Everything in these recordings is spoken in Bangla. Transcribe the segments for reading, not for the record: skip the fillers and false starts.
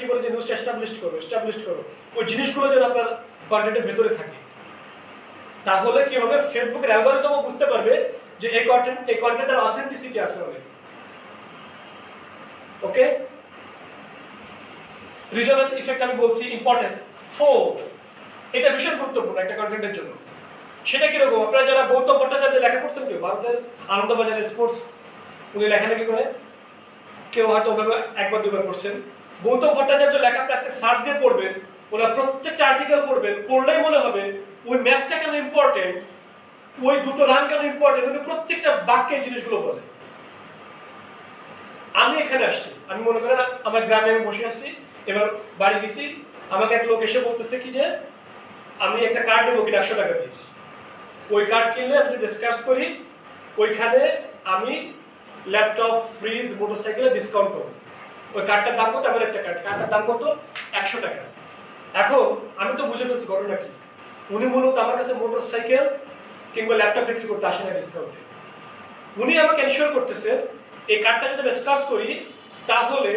কি বলে যে নিউজটা এস্টাবলিশ করো ওই জিনিসগুলো যেন আপনার কন্টেন্টের ভেতরে থাকে। তাহলে কি হবে, ফেসবুকের অ্যালগরিদম বুঝতে পারবে যে এই কন্টেন্টের অথেন্টিসিটি আছে অনেক। ওকে, রিজনাল ইফেক্ট আমি বলছি, ইম্পর্টেন্স 4, এটা ভীষণ গুরুত্বপূর্ণ একটা কন্টেন্টের জন্য। সেটা কিরকম, আপনারা যারা গৌতম ভট্টাচার্য লেখা পড়ছেন, কেউ ভারতের আনন্দবাজার স্পোর্টস উনি লেখালেখি করে, কেউ হয়তো ওভাবে একবার দুবার পড়ছেন। গৌতম ভট্টাচার্য লেখা আপনি আজকে সার্চ দিয়ে পড়বেন, ওনার প্রত্যেকটা আর্টিকেল পড়বেন, পড়লেই মনে হবে ওই ম্যাচটা কেন ইম্পর্টেন্ট, ওই দুটো রান কেন ইম্পর্টেন্ট, উনি প্রত্যেকটা বাক্যে এই জিনিসগুলো বলে। আমি এখানে আসছি, আমি মনে করেন আমার গ্রামে আমি বসে আছি, এবার বাড়ি গেছি, আমাকে এক লোক এসে বলতেছে কি যে আমি একটা কার্ড নেবো কিনা 100 টাকা দিয়ে। ওই কার্ড কিনলে আমি যদি স্ক্র্যাচ করি, ওইখানে আমি ল্যাপটপ, ফ্রিজ, মোটরসাইকেলে ডিসকাউন্ট পাবো। ওই কার্ডটার দাম কত, আমার একটা কার্ডটার দাম কত, 100 টাকা। এখন আমি তো বুঝে ফেলছি ঘটনা কি, উনি মূলত আমার কাছে মোটরসাইকেল কিংবা ল্যাপটপ বিক্রি করতে আসে না ডিসকাউন্টে। উনি আমাকে এনশিওর করতেছেন এই কার্ডটা যদি আমি স্ক্র্যাচ করি, তাহলে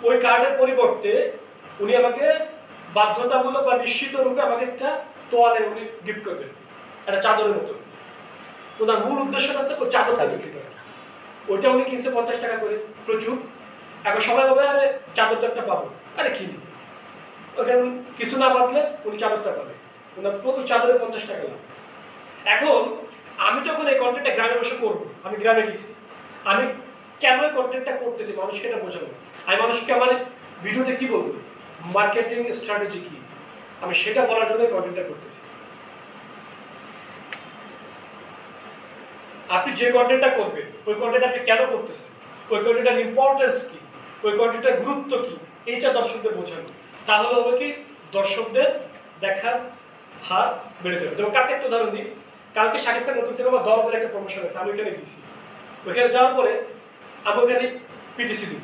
ওই কার্ডের পরিবর্তে উনি আমাকে বাধ্যতামূলক বা নিশ্চিত রূপে আমাকে একটা তোয়ালে উনি গিফট করবেন, একটা চাদরের মতো। ওনার মূল উদ্দেশ্যটা হচ্ছে ওই চাদরটা বিক্রি করা। ওইটা উনি কিনছে 50 টাকা করে, প্রচুর। এখন সবাই বলবে আরে চাদর তো একটা পাবো, আরে কিনি। ওখানে কিছু না বাদলে উনি চাদরটা পাবে, ওনার ওই চাদরে 50 টাকা লাভ। এখন আমি যখন এই কন্টেন্টটা গ্রামে বসে করবো, আমি গ্রামে গেছি, আমি কেন এই কন্টেন্টটা করতেছি মানুষকে এটা বোঝাবো। আমি মানুষকে আমার ভিডিওতে কি বলবো, মার্কেটিং স্ট্র্যাটেজি কি, আমি সেটা বলার জন্য কন্টেন্টটা করতেছি। আপনি যে কন্টেন্টটা করবেন, ওই কন্টেন্ট আপনি কেন করতেছেন, ওই কন্টেন্টের ইম্পর্টেন্স কি, ওই কন্টেন্টের গুরুত্ব কি, এইটা দর্শকদের বোঝানো। তাহলে হবে কি, দর্শকদের দেখার হার বেড়ে যাবে। যেমন কালকে একটা উদাহরণ দিই, কালকে শাকিব খান নতুন সিনেমা দরদের একটা প্রমোশন আছে, আমি ওইখানে গেছি। ওইখানে যাওয়ার পরে আমি ওখানে পিটিসি দিই।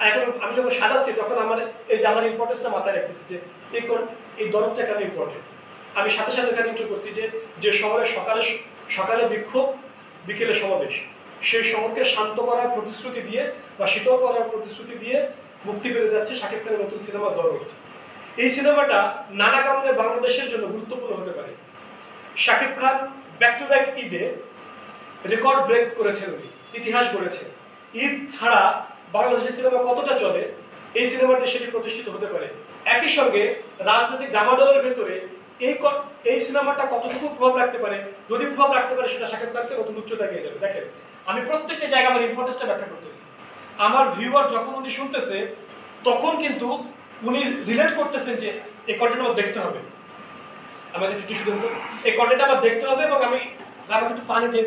এখন আমি যখন সাজাচ্ছি তখন আমার এই যে আমার ইম্পর্টেন্সটা মাথায় রাখতেছি যে এই দরদটা কেন ইম্পর্টেন্ট। আমি সাথে সাথে এখানে ইন্ট্রো করছি যে শহরে সকালে বিক্ষোভ, বিকেলে সমাবেশ, সেই শহরকে শান্ত করার প্রতিশ্রুতি দিয়ে বা শীতল করার প্রতিশ্রুতি দিয়ে মুক্তি পেতে যাচ্ছে শাকিব খানের নতুন সিনেমা দরদ। এই সিনেমাটা নানা কারণে বাংলাদেশের জন্য গুরুত্বপূর্ণ হতে পারে। Shakib Khan back to back ঈদে রেকর্ড ব্রেক করেছেন, উনি ইতিহাস গড়েছেন। ঈদ ছাড়া বাংলাদেশের সিনেমা কতটা চলে, এই সিনেমাটি সেটি প্রতিষ্ঠিত হতে পারে। একই সঙ্গে রাজনৈতিক দামাদলের ভেতরে এই সিনেমাটা কতটুকু প্রভাব রাখতে পারে, যদি প্রভাব রাখতে পারে সেটা শাকিব খানকে নতুন উচ্চতায় নিয়ে যাবে। দেখেন, আমি প্রত্যেকটা জায়গায় আমার ইম্পর্টেন্সটা ব্যাখ্যা করতেছি। আমার ভিউয়ার যখন উনি শুনতেছে, তখন কিন্তু উনি রিলেট করতেছেন যে এই কন্টেন্ট আমার দেখতে হবে, আমাদের এই কন্টেন্ট আমার দেখতে হবে। এবং আমি একটু পানি দিয়ে